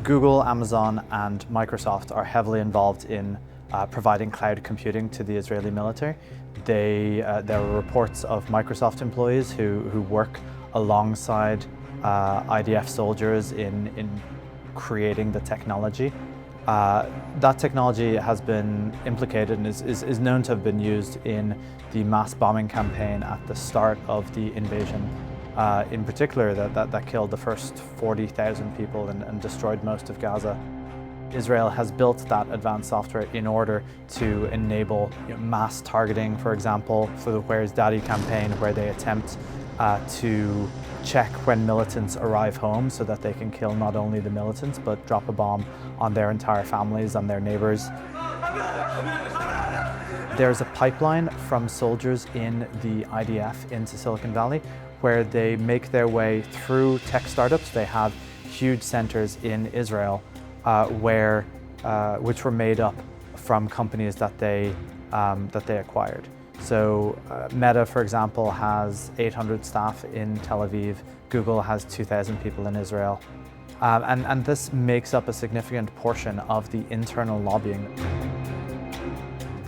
Google, Amazon, and Microsoft are heavily involved in providing cloud computing to the Israeli military. There are reports of Microsoft employees who work alongside IDF soldiers in creating the technology. That technology has been implicated and is known to have been used in the mass bombing campaign at the start of the invasion. In particular, that killed the first 40,000 people and destroyed most of Gaza. Israel has built that advanced software in order to enable mass targeting, for example, for the Where's Daddy campaign, where they attempt to check when militants arrive home so that they can kill not only the militants but drop a bomb on their entire families, on their neighbors. There's a pipeline from soldiers in the IDF into Silicon Valley where they make their way through tech startups. They have huge centers in Israel which were made up from companies that they acquired. So Meta, for example, has 800 staff in Tel Aviv. Google has 2,000 people in Israel. And this makes up a significant portion of the internal lobbying.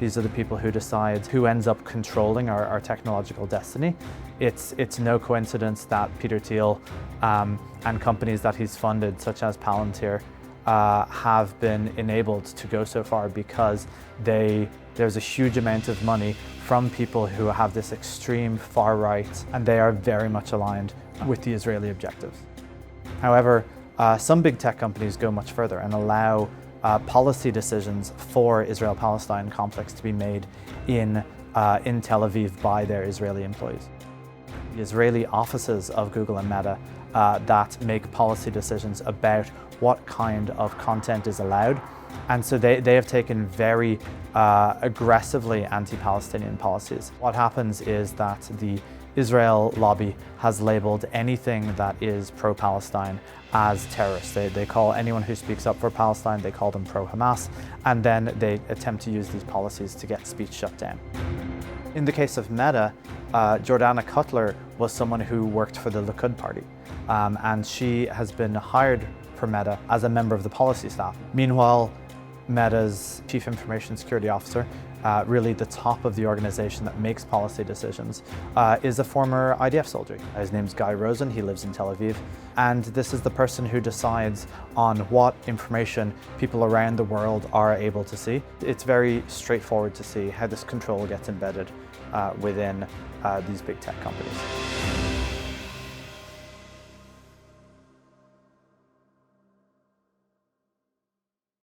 These are the people who decide who ends up controlling our technological destiny. It's no coincidence that Peter Thiel and companies that he's funded, such as Palantir, have been enabled to go so far because there's a huge amount of money from people who have this extreme far right, and they are very much aligned with the Israeli objectives. However, some big tech companies go much further and allow policy decisions for Israel-Palestine conflicts to be made in Tel Aviv by their Israeli employees. The Israeli offices of Google and Meta that make policy decisions about what kind of content is allowed. And so they have taken very aggressively anti-Palestinian policies. What happens is that the Israel lobby has labeled anything that is pro-Palestine as terrorists. They call anyone who speaks up for Palestine, they call them pro-Hamas, and then they attempt to use these policies to get speech shut down. In the case of Meta, Jordana Cutler was someone who worked for the Likud party, and she has been hired for Meta as a member of the policy staff. Meanwhile, Meta's chief information security officer, really the top of the organization that makes policy decisions, is a former IDF soldier. His name's Guy Rosen, he lives in Tel Aviv, and this is the person who decides on what information people around the world are able to see. It's very straightforward to see how this control gets embedded within these big tech companies.